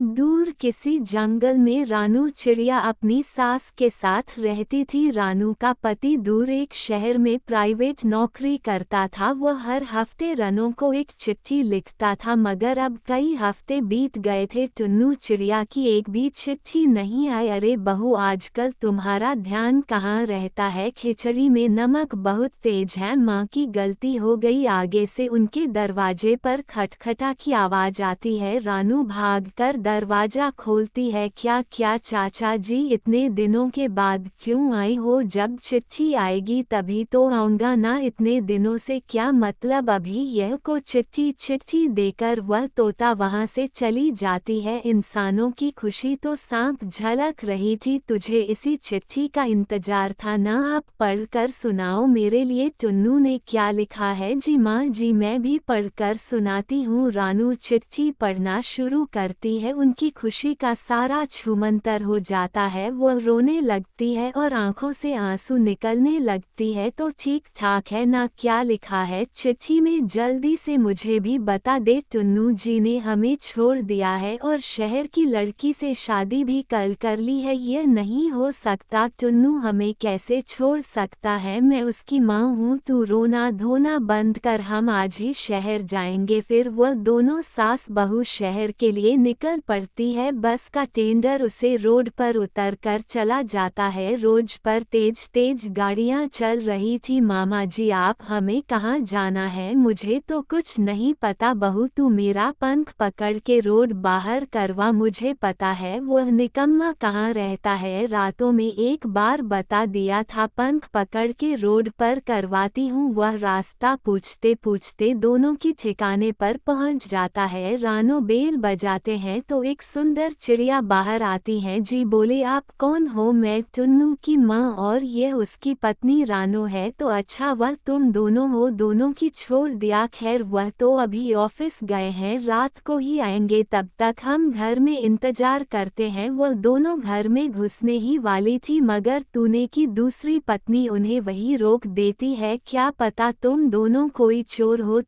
दूर किसी जंगल में रानू चिड़िया अपनी सास के साथ रहती थी। रानू का पति दूर एक शहर में प्राइवेट नौकरी करता था। वह हर हफ्ते रानू को एक चिट्ठी लिखता था, मगर अब कई हफ्ते बीत गए थे, टुन्नू चिड़िया की एक भी चिट्ठी नहीं आई। अरे बहू, आजकल तुम्हारा ध्यान कहाँ रहता है? खिचड़ी में नमक बहुत तेज है, माँ की गलती हो गई। आगे से उनके दरवाजे पर खटखटा की आवाज आती है। रानू भागकर दरवाजा खोलती है। क्या क्या चाचा जी, इतने दिनों के बाद क्यों आई हो? जब चिट्ठी आएगी तभी तो आऊंगा ना, इतने दिनों से क्या मतलब? अभी यह को चिट्ठी देकर वह तोता वहां से चली जाती है। इंसानों की खुशी तो सांप झलक रही थी। तुझे इसी चिट्ठी का इंतजार था ना? आप पढ़कर सुनाओ मेरे लिए। टुन्नू ने क्या लिखा है? जी माँ जी, मैं भी पढ़कर सुनाती हूँ। रानू चिट्ठी पढ़ना शुरू करती है। उनकी खुशी का सारा छूमंतर हो जाता है। वह रोने लगती है और आंखों से आंसू निकलने लगती है। तो ठीक ठाक है ना? क्या लिखा है चिट्ठी में? जल्दी से मुझे भी बता दे। टुन्नू जी ने हमें छोड़ दिया है और शहर की लड़की से शादी भी कल कर ली है। यह नहीं हो सकता। टुन्नू हमें कैसे छोड़ सकता है? मैं उसकी माँ हूँ। तू रोना धोना बंद कर, हम आज ही शहर जाएंगे। फिर वह दोनों सास बहू शहर के लिए निकल पड़ती है। बस का टेंडर उसे रोड पर उतर कर चला जाता है। रोड पर तेज तेज गाड़ियां चल रही थी। मामा जी, आप हमें कहाँ जाना है? मुझे तो कुछ नहीं पता बहू, तू मेरा पंख पकड़ के रोड बाहर करवा। मुझे पता है वह निकम्मा कहाँ रहता है, रातों में एक बार बता दिया था। पंख पकड़ के रोड पर करवाती हूँ। वह रास्ता पूछते पूछते दोनों की ठिकाने पर पहुँच जाता है। रानू बेल बजाते हैं तो एक सुंदर चिड़िया बाहर आती हैं। जी बोले, आप कौन हो? मैं टुन्नू की माँ और यह उसकी पत्नी रानू है। तो अच्छा, वह तुम दोनों हो? दोनों की छोड़ दिया। खैर, वह तो अभी ऑफिस गए हैं, रात को ही आएंगे, तब तक हम घर में इंतजार करते हैं। वह दोनों घर में घुसने ही वाली थी, मगर टूने की दूसरी पत्नी उन्हें वही रोक देती है। क्या पता तुम दोनों कोई चोर हो,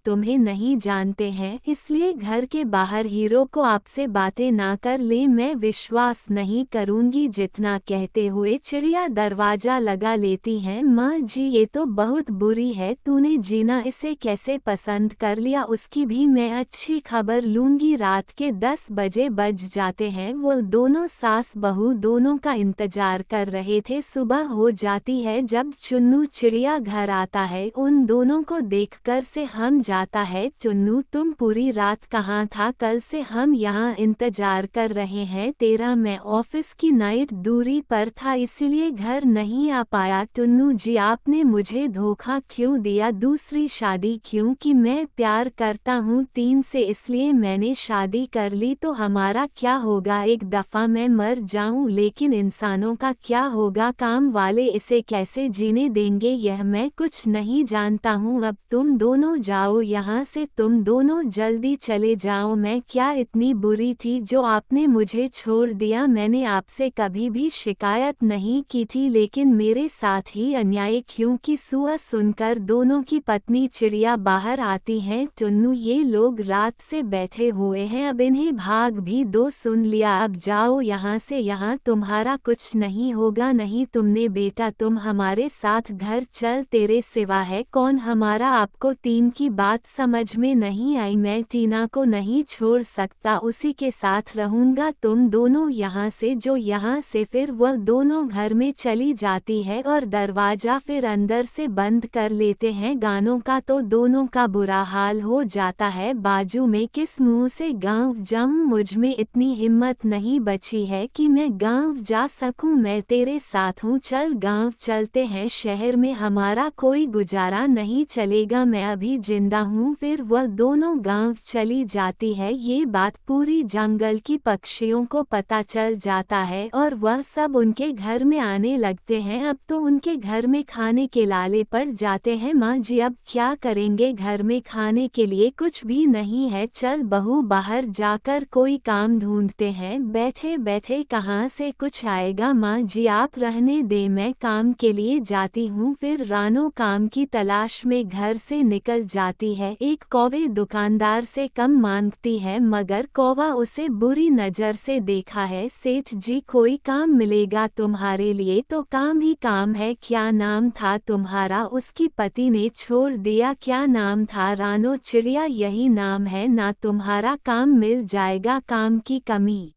तुम्हें नहीं जानते हैं, इसलिए घर के बाहर हीरो को आपसे बातें ना कर ले। मैं विश्वास नहीं करूंगी। जितना कहते हुए चिड़िया दरवाजा लगा लेती हैं। माँ जी, ये तो बहुत बुरी है। तूने जीना इसे कैसे पसंद कर लिया? उसकी भी मैं अच्छी खबर लूंगी। रात के 10 बजे बज जाते हैं। वो दोनों सास बहू दोनों का इंतजार कर रहे थे। सुबह हो जाती है जब चुन्नू चिड़िया घर आता है। उन दोनों को देखकर से हम जाता है। चुन्नू, तुम पूरी रात कहाँ था? कल से हम यहाँ इंतजार कर रहे हैं तेरा। मैं ऑफिस की नाइट दूरी पर था, इसलिए घर नहीं आ पाया। टुन्नू जी, आपने मुझे धोखा क्यों दिया? दूसरी शादी क्यों की? मैं प्यार करता हूँ 3 से, इसलिए मैंने शादी कर ली। तो हमारा क्या होगा? एक दफा मैं मर जाऊं, लेकिन इंसानों का क्या होगा? काम वाले इसे कैसे जीने देंगे? यह मैं कुछ नहीं जानता हूँ। अब तुम दोनों जाओ यहाँ से, तुम दोनों जल्दी चले जाओ। मैं क्या इतनी बुरी थी जो आपने मुझे छोड़ दिया? मैंने आपसे कभी भी शिकायत नहीं की थी, लेकिन मेरे साथ ही अन्याय क्यों? की सुआ सुनकर दोनों की पत्नी चिड़िया बाहर आती हैं। टुन्नू, ये लोग रात से बैठे हुए हैं, अब इन्हें भाग भी दो। सुन लिया, अब जाओ यहाँ से, यहाँ तुम्हारा कुछ नहीं होगा। नहीं तुमने बेटा, तुम हमारे साथ घर चल, तेरे सिवा है कौन हमारा? आपको 3 की बात समझ में नहीं आई? मैं टीना को नहीं छोड़ सकता, उसी के साथ रहूंगा। तुम दोनों यहाँ से जो यहाँ से। फिर वह दोनों घर में चली जाती है और दरवाजा फिर अंदर से बंद कर लेते हैं। गानों का तो दोनों का बुरा हाल हो जाता है। बाजू में किस मुंह से गांव जाऊं? मुझ में इतनी हिम्मत नहीं बची है कि मैं गांव जा सकूं। मैं तेरे साथ हूँ, चल गांव चलते हैं। शहर में हमारा कोई गुजारा नहीं चलेगा, मैं अभी जिंदा हूँ। फिर वह दोनों गांव चली जाती है। ये बात पूरी जंगल की पक्षियों को पता चल जाता है और वह सब उनके घर में आने लगते हैं। अब तो उनके घर में खाने के लाले पड़ जाते हैं। माँ जी, अब क्या करेंगे? घर में खाने के लिए कुछ भी नहीं है। चल बहू, बाहर जाकर कोई काम ढूंढते हैं। बैठे बैठे कहाँ से कुछ आएगा? माँ जी, आप रहने दे, मैं काम के लिए जाती हूँ। फिर रानू काम की तलाश में घर से निकल जाती है। एक कौवे दुकानदार से कम मांगती है, मगर कौवा उसे बुरी नज़र से देखा है। सेठ जी, कोई काम मिलेगा तुम्हारे लिए तो काम ही काम है। क्या नाम था तुम्हारा? उसकी पति ने छोड़ दिया। क्या नाम था? रानो चिड़िया। यही नाम है ना, तुम्हारा काम मिल जाएगा। काम की कमी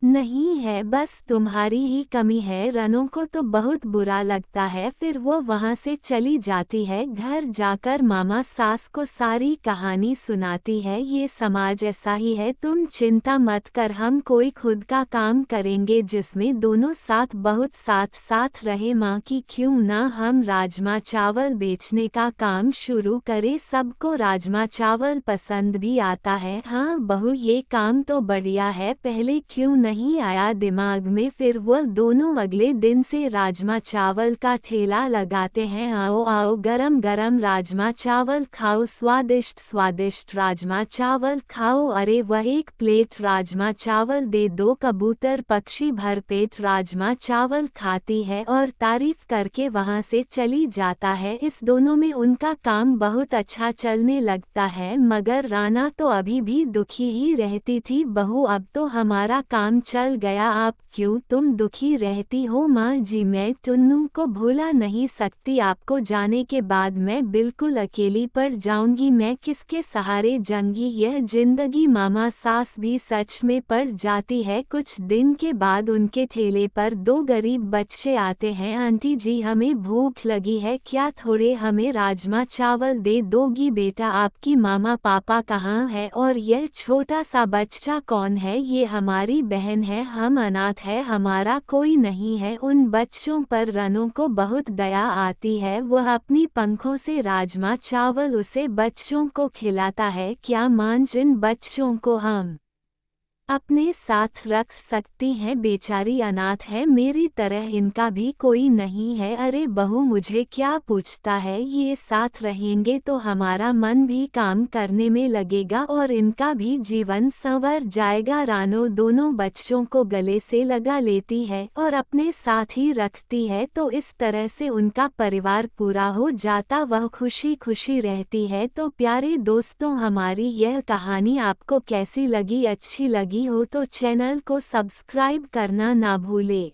नहीं है, बस तुम्हारी ही कमी है। रनों को तो बहुत बुरा लगता है, फिर वो वहाँ से चली जाती है। घर जाकर मामा सास को सारी कहानी सुनाती है। ये समाज ऐसा ही है, तुम चिंता मत कर, हम कोई खुद का काम करेंगे जिसमें दोनों साथ बहुत साथ साथ रहे। माँ की क्यों ना हम राजमा चावल बेचने का काम शुरू करें, सबको राजमा चावल पसंद भी आता है। हाँ बहू, ये काम तो बढ़िया है, पहले क्यों नहीं आया दिमाग में। फिर वो दोनों अगले दिन से राजमा चावल का ठेला लगाते हैं। आओ आओ, गरम गरम राजमा चावल खाओ, स्वादिष्ट स्वादिष्ट राजमा चावल खाओ। अरे वह एक प्लेट राजमा चावल दे दो। कबूतर पक्षी भरपेट राजमा चावल खाती है और तारीफ करके वहाँ से चली जाता है। इस दोनों में उनका काम बहुत अच्छा चलने लगता है, मगर राना तो अभी भी दुखी ही रहती थी। बहू, अब तो हमारा काम चल गया, आप क्यों तुम दुखी रहती हो? माँ जी, मैं टुन्नू को भूला नहीं सकती। आपको जाने के बाद मैं बिल्कुल अकेली पड़ जाऊंगी, मैं किसके सहारे जंगी यह जिंदगी। मामा सास भी सच में पड़ जाती है। कुछ दिन के बाद उनके ठेले पर दो गरीब बच्चे आते हैं। आंटी जी, हमें भूख लगी है, क्या थोड़े हमें राजमा चावल दे दोगी? बेटा, आपकी मामा पापा कहाँ है और यह छोटा सा बच्चा कौन है? ये हमारी बहन है, हम अनाथ है, हमारा कोई नहीं है। उन बच्चों पर रनों को बहुत दया आती है, वह अपनी पंखों से राजमा चावल उसे बच्चों को खिलाता है। क्या मां, जिन बच्चों को हम अपने साथ रख सकती हैं, बेचारी अनाथ है, मेरी तरह इनका भी कोई नहीं है। अरे बहू, मुझे क्या पूछता है, ये साथ रहेंगे तो हमारा मन भी काम करने में लगेगा और इनका भी जीवन संवर जाएगा। रानो दोनों बच्चों को गले से लगा लेती है और अपने साथ ही रखती है, तो इस तरह से उनका परिवार पूरा हो जाता, वह खुशी खुशी रहती है। तो प्यारे दोस्तों, हमारी यह कहानी आपको कैसी लगी? अच्छी लगी हो तो चैनल को सब्सक्राइब करना ना भूले।